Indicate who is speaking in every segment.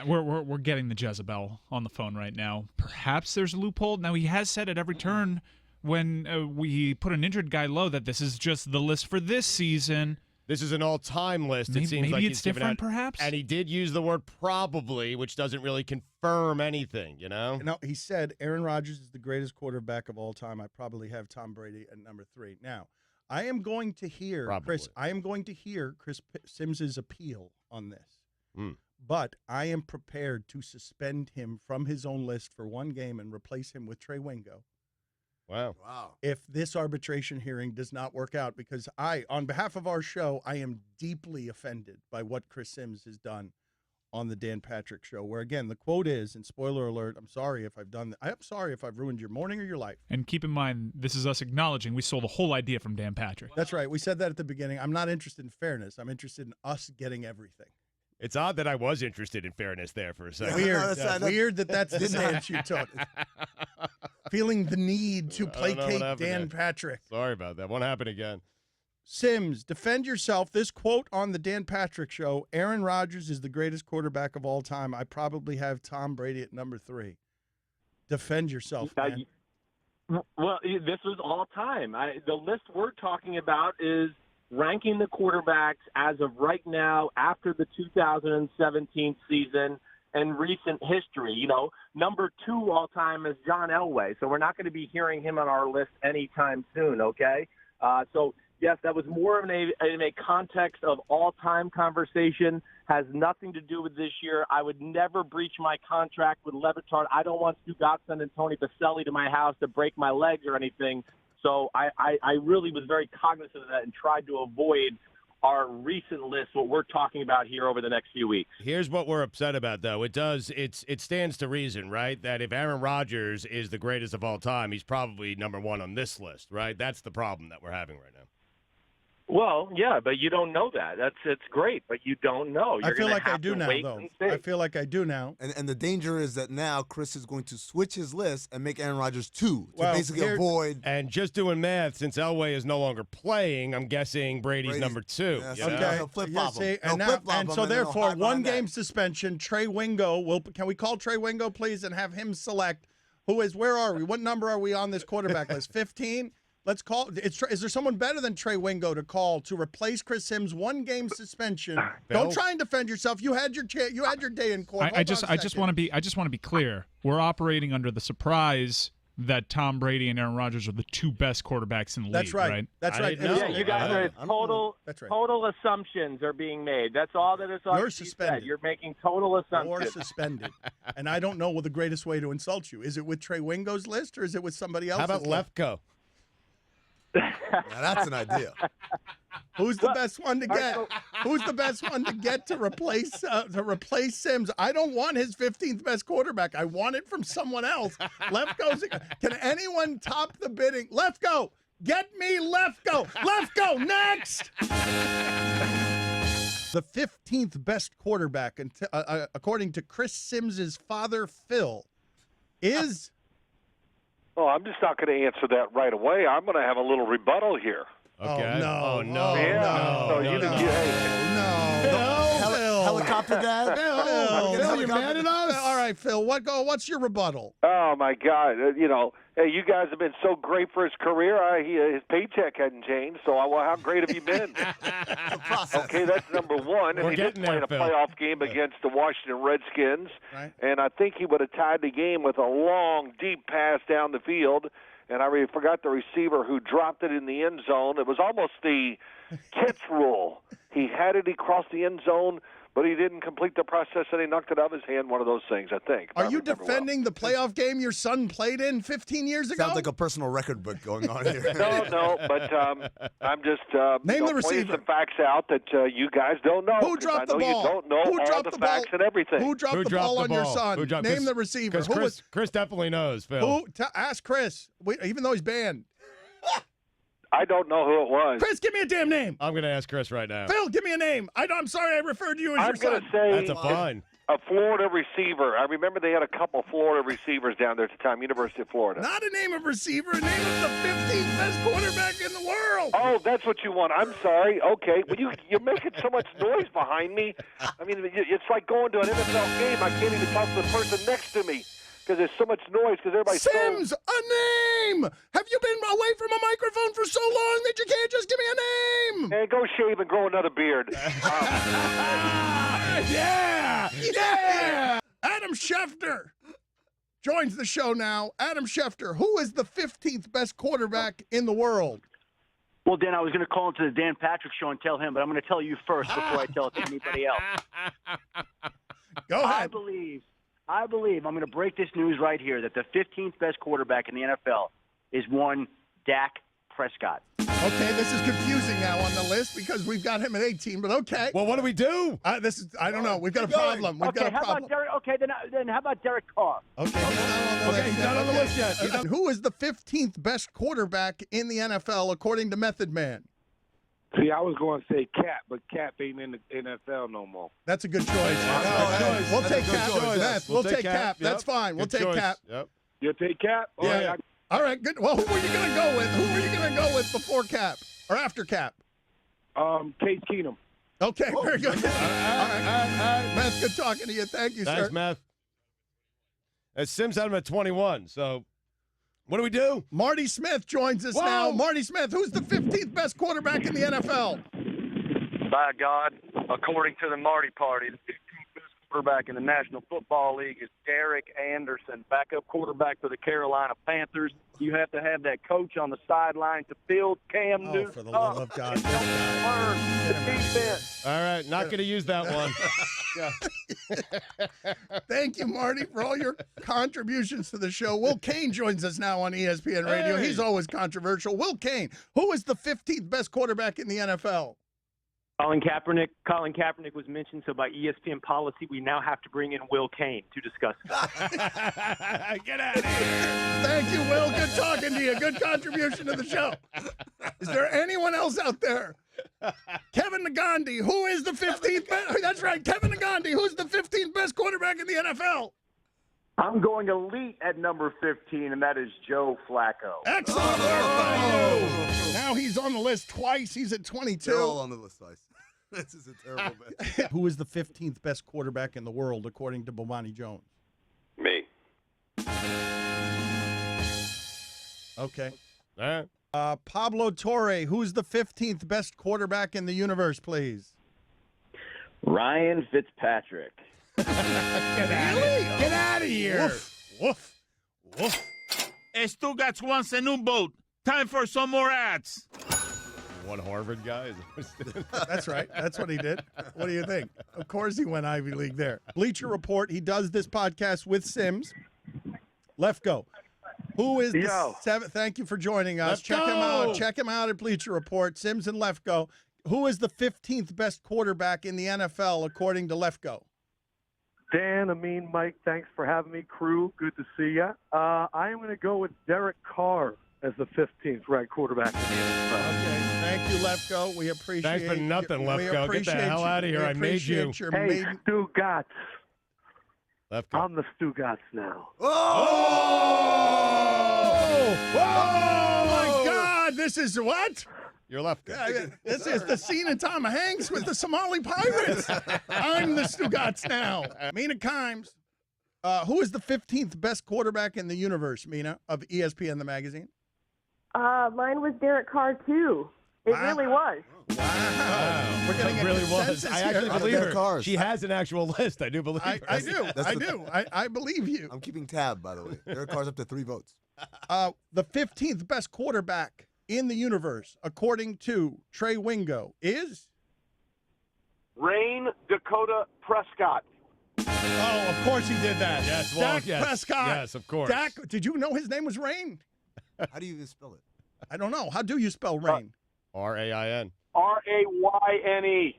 Speaker 1: We're getting the Jezebel on the phone right now. Perhaps there's a loophole. Now, he has said at every turn when we put an injured guy low that this is just the list for this season.
Speaker 2: This is an all-time list.
Speaker 1: Maybe,
Speaker 2: it seems like
Speaker 1: it's different, perhaps.
Speaker 2: And he did use the word probably, which doesn't really confirm anything, you know?
Speaker 3: No, he said Aaron Rodgers is the greatest quarterback of all time. I probably have Tom Brady at number 3. Now, I am going to hear Chris Sims's appeal on this. But I am prepared to suspend him from his own list for one game and replace him with Trey Wingo.
Speaker 2: Wow.
Speaker 3: If this arbitration hearing does not work out, because on behalf of our show, I am deeply offended by what Chris Sims has done on the Dan Patrick Show, where, again, the quote is, and spoiler alert, I'm sorry if I've done that. I'm sorry if I've ruined your morning or your life.
Speaker 1: And keep in mind, this is us acknowledging we stole the whole idea from Dan Patrick.
Speaker 3: That's right. We said that at the beginning. I'm not interested in fairness. I'm interested in us getting everything.
Speaker 2: It's odd that I was interested in fairness there for a second.
Speaker 3: Weird. Weird that's the stance you took. Feeling the need to placate Dan Patrick.
Speaker 2: Sorry about that. Won't happen again.
Speaker 3: Sims, defend yourself. This quote on the Dan Patrick Show, Aaron Rodgers is the greatest quarterback of all time. I probably have Tom Brady at number 3. Defend yourself, man.
Speaker 4: Well, this was all time. The list we're talking about is ranking the quarterbacks as of right now after the 2017 season and recent history. You know, number 2 all time is John Elway, so we're not going to be hearing him on our list anytime soon, okay? So, yes, that was more of a context of all-time conversation, has nothing to do with this year. I would never breach my contract with Batard. I don't want Stugotz and Tony Baselli to my house to break my legs or anything. So I really was very cognizant of that and tried to avoid our recent list, what we're talking about here over the next few weeks.
Speaker 2: Here's what we're upset about, though. It stands to reason, right, that if Aaron Rodgers is the greatest of all time, he's probably number 1 on this list, right? That's the problem that we're having right now.
Speaker 4: Well, yeah, but you don't know that. It's great, but you don't know.
Speaker 3: I feel like I do now, though. I feel like I do now.
Speaker 5: And the danger is that now Chris is going to switch his list and make Aaron Rodgers 2 to basically avoid.
Speaker 2: And just doing math, since Elway is no longer playing, I'm guessing Brady's number 2.
Speaker 5: Yes,
Speaker 3: okay.
Speaker 5: He'll flip-flop him.
Speaker 3: And so therefore, one-game suspension. Trey Wingo. Can we call Trey Wingo, please, and have him select where are we? What number are we on this quarterback list? 15? Let's call. Is there someone better than Trey Wingo to call to replace Chris Sims? 1-game suspension. Don't try and defend yourself. You had your day in court.
Speaker 1: I just want to be clear. We're operating under the surprise that Tom Brady and Aaron Rodgers are the 2 best quarterbacks in the league.
Speaker 3: Right. That's right.
Speaker 4: Yeah, you guys are total assumptions are being made. That's all that is.
Speaker 3: You're suspended.
Speaker 4: You're making total assumptions.
Speaker 3: You're suspended. And I don't know the greatest way to insult you. Is it with Trey Wingo's list or is it with somebody else's?
Speaker 2: How about Lefko?
Speaker 5: Now that's an idea.
Speaker 3: Who's the best one to get? Who's the best one to get to replace Sims? I don't want his 15th best quarterback. I want it from someone else. Lefko's. Can anyone top the bidding? Lefko, get me Lefko. Lefko next. The 15th best quarterback, according to Chris Sims's father, Phil, is.
Speaker 6: Oh, I'm just not going to answer that right away. I'm going to have a little rebuttal here.
Speaker 2: Okay.
Speaker 3: Oh, no.
Speaker 5: Helicopter dad?
Speaker 3: Phil, you're mad at us? All right, Phil, what's your rebuttal?
Speaker 6: Oh, my God. Hey, you guys have been so great for his career. His paycheck hadn't changed, so how great have you been? Okay, that's number 1. And he did play in a playoff game against the Washington Redskins, and I think he would have tied the game with a long, deep pass down the field, and I forgot the receiver who dropped it in the end zone. It was almost the catch rule. He had it, he crossed the end zone, but he didn't complete the process, and he knocked it out of his hand, one of those things, I think.
Speaker 3: Are you defending the playoff game your son played in 15 years ago?
Speaker 5: Sounds like a personal record book going on here.
Speaker 6: No, but I'm just
Speaker 3: Name the receiver.
Speaker 6: pointing some facts out that you guys don't know.
Speaker 3: Who dropped the ball?
Speaker 6: You don't know all the facts and everything.
Speaker 3: Who dropped the ball on your son? Name the receiver.
Speaker 2: Chris definitely knows, Phil.
Speaker 3: Ask Chris, even though he's banned.
Speaker 6: I don't know who it was.
Speaker 3: Chris, give me a damn name.
Speaker 2: I'm going to ask Chris right now.
Speaker 3: Phil, give me a name. I'm sorry I referred to you as your son.
Speaker 6: I'm going to say
Speaker 2: that's a fun.
Speaker 6: A Florida receiver. I remember they had a couple Florida receivers down there at the time, University of Florida.
Speaker 3: Not a name of receiver, a name of the 15th best quarterback in the world.
Speaker 6: Oh, that's what you want. I'm sorry. Okay. Well, you're making so much noise behind me. I mean, it's like going to an NFL game. I can't even talk to the person next to me because there's so much noise because everybody's
Speaker 3: Sims, a name! Have you been away from a microphone for so long that you can't just give me a name?
Speaker 6: Hey, go shave and grow another beard.
Speaker 3: Yeah! Yeah! Adam Schefter joins the show now. Adam Schefter, who is the 15th best quarterback in the world?
Speaker 7: Well, Dan, I was going to call into the Dan Patrick show and tell him, but I'm going to tell you first before I tell it to anybody else.
Speaker 3: Go ahead.
Speaker 7: I believe, I'm going to break this news right here, that the 15th best quarterback in the NFL is one Dak Prescott.
Speaker 3: Okay, this is confusing now on the list because we've got him at 18, but okay.
Speaker 2: Well, what do we do?
Speaker 3: I don't know. We've got a problem. We've got a problem.
Speaker 7: Then how about Derek Carr?
Speaker 3: Okay,
Speaker 2: He's not on the list yet.
Speaker 3: Who is the 15th best quarterback in the NFL according to Method Man?
Speaker 8: See, I was going to say Cap, but Cap ain't in the NFL no more.
Speaker 3: That's a good choice. We'll take Cap. We'll take Cap.
Speaker 2: Yep.
Speaker 3: That's fine. We'll
Speaker 2: Good
Speaker 3: take
Speaker 2: choice.
Speaker 3: Cap.
Speaker 2: Yep.
Speaker 8: You'll take Cap?
Speaker 3: Yeah. All right, good. Well, who were you going to go with? Who were you going to go with before Cap or after Cap?
Speaker 8: Case Keenum.
Speaker 3: Okay, very good. All right. Meth, good talking to you. Thank you,
Speaker 2: Thanks,
Speaker 3: sir.
Speaker 2: Meth. Sims had him at 21, so what do we do?
Speaker 3: Marty Smith joins us now. Marty Smith, who's the 15th best quarterback in the NFL?
Speaker 9: By God, according to the Marty Party, the 15th best quarterback in the National Football League is Derek Anderson, backup quarterback for the Carolina Panthers. You have to have that coach on the sideline to field Cam Newton.
Speaker 3: Oh, for the love of God.
Speaker 9: Learn the defense.
Speaker 2: All right, not going to use that one.
Speaker 3: Thank you, Marty, for all your contributions to the show. Will Kane joins us now on ESPN Radio.
Speaker 2: Hey.
Speaker 3: He's always controversial. Will Kane, who is the 15th best quarterback in the NFL?
Speaker 4: Colin Kaepernick. Colin Kaepernick was mentioned, so by ESPN policy, we now have to bring in Will Kane to discuss that.
Speaker 2: Get out of here.
Speaker 3: Thank you, Will. Good talking to you. Good contribution to the show. Is there anyone else out there? Kevin Nagandi, who is the 15th best? That's right, Kevin Nagandi, who's the 15th best quarterback in the NFL?
Speaker 7: I'm going elite at number 15, and that is Joe Flacco.
Speaker 3: Excellent work by you. Now he's on the list twice. He's at 22.
Speaker 5: They're all on the list twice. This is a terrible bet.
Speaker 3: Who is the 15th best quarterback in the world, according to Bomani Jones?
Speaker 6: Me.
Speaker 3: Okay.
Speaker 2: All right.
Speaker 3: Pablo Torre, who's the 15th best quarterback in the universe, please?
Speaker 7: Ryan Fitzpatrick.
Speaker 2: Get out of here.
Speaker 3: Woof, woof, woof.
Speaker 10: Stugotz wants a new boat. Time for some more ads.
Speaker 2: One Harvard guy.
Speaker 3: That's right. That's what he did. What do you think? Of course he went Ivy League there. Bleacher Report, he does this podcast with Sims. Left go. Who is the seventh? Thank you for joining us. Check him out. Check him out at Bleacher Report. Sims and Left Go. Who is the 15th best quarterback in the NFL, according to Left Go?
Speaker 11: Dan, Amin, Mike, thanks for having me. Crew, good to see you. I am going to go with Derek Carr as the 15th ranked quarterback in the NFL.
Speaker 3: Okay, thank you, Left Go. We appreciate.
Speaker 2: Thanks for nothing, Left Go. Get the
Speaker 3: appreciate
Speaker 2: hell out of here. I made you.
Speaker 11: Hey, Stugotz.
Speaker 2: Left Go.
Speaker 11: I'm the Stugotz now.
Speaker 3: Oh my God! This is what?
Speaker 2: You're Left Go.
Speaker 3: This is the scene of Tom Hanks with the Somali pirates. I'm the Stugotz now. Mina Kimes, who is the 15th best quarterback in the universe, Mina, of ESPN, the magazine?
Speaker 12: Mine was Derek Carr, too. It really was.
Speaker 3: Wow. We're getting
Speaker 2: It really was.
Speaker 3: consensus
Speaker 2: I
Speaker 3: here.
Speaker 2: actually believe her.
Speaker 5: Cars.
Speaker 2: She has an actual list. I do believe her.
Speaker 3: I do. I believe you.
Speaker 5: I'm keeping tab, by the way. Derek Carr's up to 3 votes.
Speaker 3: The 15th best quarterback in the universe, according to Trey Wingo, is?
Speaker 7: Rain Dakota Prescott.
Speaker 3: Oh, of course he did that.
Speaker 2: Yes, well,
Speaker 3: Dak
Speaker 2: yes.
Speaker 3: Prescott.
Speaker 2: Yes, of course.
Speaker 3: Dak, did you know his name was Rain?
Speaker 5: How do you even spell it?
Speaker 3: I don't know. How do you spell Rain?
Speaker 2: R-A-I-N.
Speaker 7: Rayne.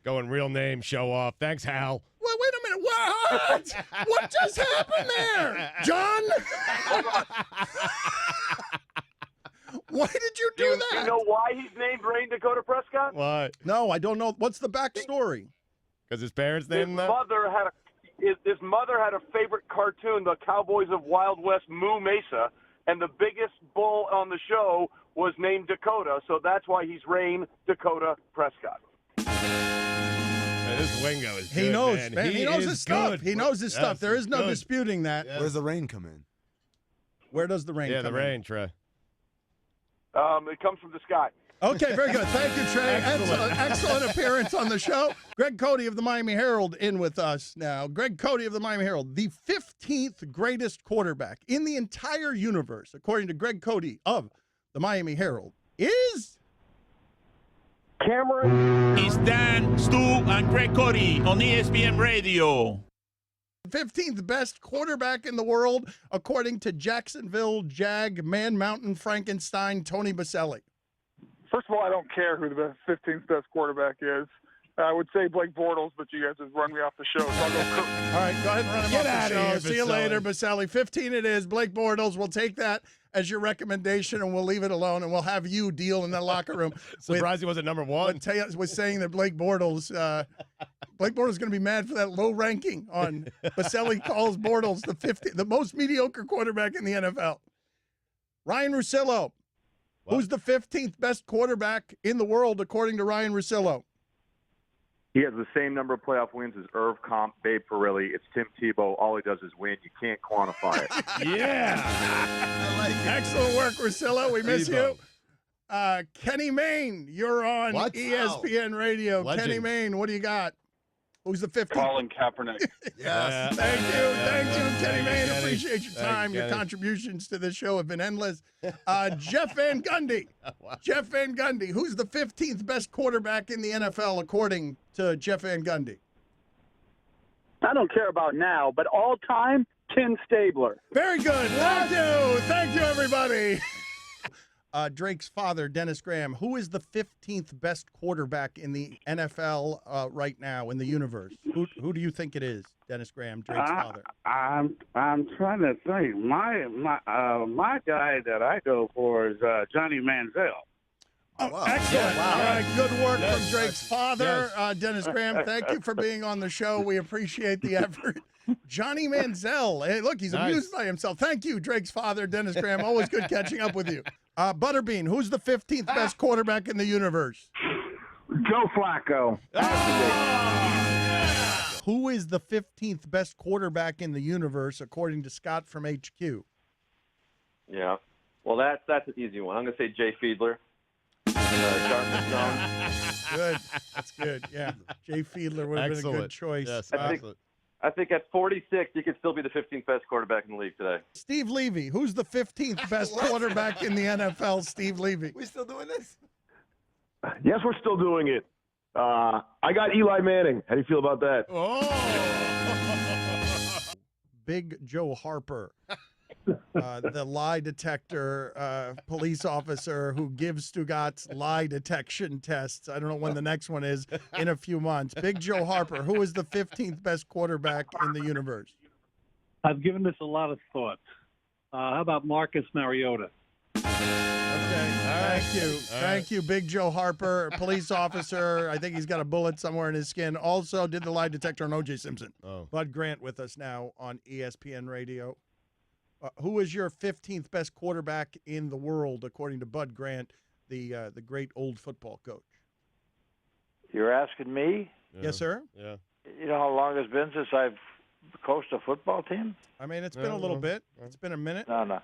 Speaker 2: Going real name, show off. Thanks, Hal.
Speaker 3: Wait a minute. What? What just happened there? John? Why did you do that?
Speaker 7: You know why he's named Rain Dakota Prescott?
Speaker 2: What?
Speaker 3: No, I don't know. What's the backstory?
Speaker 2: Because his parents
Speaker 9: His
Speaker 2: named him that?
Speaker 9: His mother had a favorite cartoon, the Cowboys of Wild West, Moo Mesa, and the biggest bull on the show was named Dakota, so that's why he's Rain Dakota Prescott.
Speaker 2: Man, this Wingo is good,
Speaker 3: He knows, man. He knows his stuff.
Speaker 2: good.
Speaker 3: He knows his
Speaker 2: Yes,
Speaker 3: stuff. There
Speaker 2: he's
Speaker 3: is no
Speaker 2: good.
Speaker 3: disputing that.
Speaker 5: Where's the rain come in?
Speaker 3: Where does the rain come
Speaker 2: the
Speaker 3: in?
Speaker 2: rain, Trey.
Speaker 9: It comes from the sky.
Speaker 3: Okay, very good. Thank you, Trey. Excellent appearance on the show. Greg Cody of the Miami Herald in with us now. Greg Cody of the Miami Herald, the 15th greatest quarterback in the entire universe, according to Greg Cody of the Miami Herald, is
Speaker 10: Cameron. It's Dan, Stu, and Greg Cody on ESPN Radio.
Speaker 3: 15th best quarterback in the world, according to Jacksonville Jag, Man Mountain Frankenstein, Tony Baselli.
Speaker 13: First of all, I don't care who the 15th best quarterback is. I would say Blake Bortles, but you guys just run me off the show. So I'll go
Speaker 3: All right, go ahead and run him
Speaker 2: Get
Speaker 3: off
Speaker 2: outta
Speaker 3: the show.
Speaker 2: here,
Speaker 3: See you later, Baselli. 15 it is. Blake Bortles. We'll take that as your recommendation, and we'll leave it alone, and we'll have you deal in the locker room.
Speaker 2: Surprised he wasn't number one.
Speaker 3: Was saying that Blake Bortles is going to be mad for that low ranking on Baselli calls Bortles the most mediocre quarterback in the NFL. Ryan Russillo. Who's the 15th best quarterback in the world, according to Ryan Russillo?
Speaker 14: He has the same number of playoff wins as Irv Comp, Babe Parilli. It's Tim Tebow. All he does is win. You can't quantify it.
Speaker 2: Yeah.
Speaker 3: I like it. Excellent work, Russillo. We miss you. Kenny Mayne, you're on ESPN Radio.
Speaker 2: Legend.
Speaker 3: Kenny Mayne, what do you got? Who's the 15th?
Speaker 13: Colin Kaepernick.
Speaker 3: Yes. Thank you, Kenny Mayne. Appreciate your time. Your contributions to this show have been endless. Jeff Van Gundy. Jeff Van Gundy. Who's the 15th best quarterback in the NFL, according to Jeff Van Gundy?
Speaker 15: I don't care about now, but all time, Tim Stabler.
Speaker 3: Very good. Thank you. Thank you, everybody. Drake's father, Dennis Graham. Who is the 15th best quarterback in the NFL right now in the universe? Who do you think it is, Dennis Graham, Drake's father?
Speaker 16: I'm trying to think. My guy that I go for is Johnny Manziel.
Speaker 3: Oh, wow. Excellent. Wow. All right, good work from Drake's father, Dennis Graham. Thank you for being on the show. We appreciate the effort. Johnny Manziel. Hey, look, he's amused by himself. Thank you, Drake's father, Dennis Graham. Always good catching up with you. Butterbean, who's the 15th best quarterback in the universe?
Speaker 15: Joe Flacco.
Speaker 3: Who is the 15th best quarterback in the universe, according to Scott from HQ?
Speaker 17: Yeah. Well, that's an easy one. I'm going to say Jay Fiedler. Dartmouth Zone.
Speaker 3: Good. That's good. Yeah. Jay Fiedler would have been a good choice.
Speaker 2: Yes,
Speaker 17: I think at 46, he could still be the 15th best quarterback in the league today.
Speaker 3: Steve Levy. Who's the 15th best quarterback in the NFL? Steve Levy.
Speaker 5: We still doing this?
Speaker 18: Yes, we're still doing it. I got Eli Manning. How do you feel about that?
Speaker 3: Oh. Big Joe Harper. The lie detector police officer who gives Stugotz lie detection tests. I don't know when the next one is in a few months. Big Joe Harper, who is the 15th best quarterback in the universe?
Speaker 19: I've given this a lot of thought. How about Marcus Mariota?
Speaker 3: Okay, thank you. Thank you, Big Joe Harper, police officer. I think he's got a bullet somewhere in his skin. Also did the lie detector on O.J. Simpson.
Speaker 2: Oh.
Speaker 3: Bud Grant with us now on ESPN Radio. Who is your 15th best quarterback in the world, according to Bud Grant, the great old football coach?
Speaker 20: You're asking me?
Speaker 3: Yes, sir.
Speaker 2: Yeah.
Speaker 20: You know how long it's been since I've coached a football team?
Speaker 3: I mean, it's been a little bit. It's been a minute.
Speaker 20: No.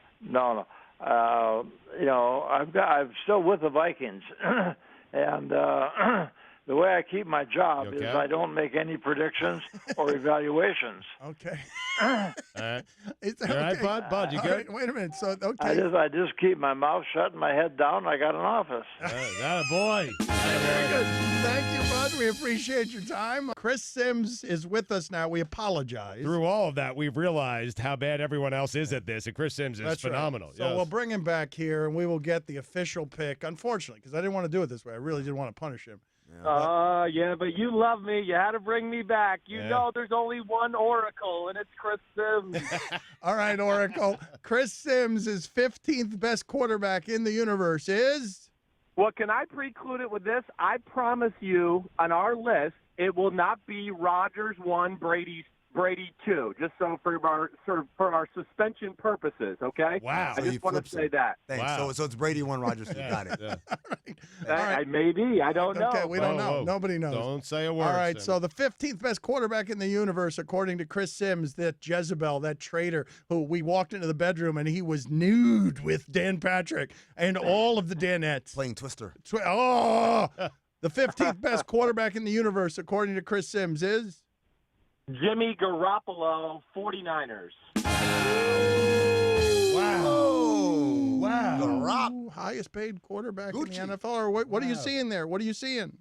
Speaker 20: You know, I'm still with the Vikings, and the way I keep my job is I don't make any predictions or evaluations.
Speaker 3: Okay.
Speaker 2: All right.
Speaker 3: Okay.
Speaker 2: All right, Bud, you good?
Speaker 3: Right, wait a minute. So, okay.
Speaker 20: I just keep my mouth shut and my head down. I got an office.
Speaker 2: That boy.
Speaker 3: Very good. Thank you, Bud. We appreciate your time. Chris Sims is with us now. We apologize.
Speaker 2: Through all of that, we've realized how bad everyone else is at this, and Chris Sims is
Speaker 3: That's
Speaker 2: phenomenal.
Speaker 3: Right. So we'll bring him back here, and we will get the official pick, unfortunately, because I didn't want to do it this way. I really didn't want to punish him.
Speaker 4: Yeah, but you love me. You had to bring me back. You know there's only one Oracle, and it's Chris Sims.
Speaker 3: All right, Oracle. Chris Sims' 15th best quarterback in the universe is?
Speaker 4: Well, can I preclude it with this? I promise you, on our list, it will not be Rodgers 1, Brady 2, just so for our suspension purposes, okay?
Speaker 2: Wow.
Speaker 4: I just want to say that.
Speaker 5: Thanks.
Speaker 2: Wow.
Speaker 5: So it's Brady 1, Rodgers 2. Got it.
Speaker 2: Yeah.
Speaker 4: Maybe. I don't know.
Speaker 3: Okay, we don't know.
Speaker 2: Whoa.
Speaker 3: Nobody knows.
Speaker 2: Don't say a word.
Speaker 3: All right,
Speaker 2: Sim.
Speaker 3: so the 15th best quarterback in the universe, according to Chris Sims, that Jezebel, that traitor, who we walked into the bedroom and he was nude with Dan Patrick and all of the Danettes.
Speaker 5: Playing Twister.
Speaker 3: The 15th best quarterback in the universe, according to Chris Sims, is?
Speaker 4: Jimmy Garoppolo, 49ers.
Speaker 3: Wow. Highest paid quarterback in the NFL. Or what are you seeing there? What are you seeing?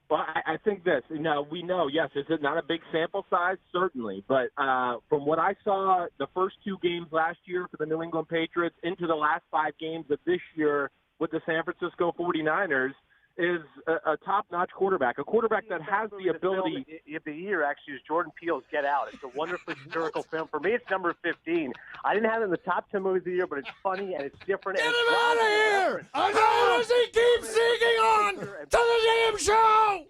Speaker 4: Well, I think this. We know, yes, it's not a big sample size, certainly. But from what I saw the first 2 games last year for the New England Patriots into the last 5 games of this year with the San Francisco 49ers, is a top-notch quarterback, a quarterback that has the ability.
Speaker 21: Of the year, actually, is Jordan Peele's Get Out. It's a wonderfully satirical film. For me, it's number 15. I didn't have it in the top 10 movies of the year, but it's funny and it's different.
Speaker 2: Get him out of here! I know as he keeps singing on to the damn show!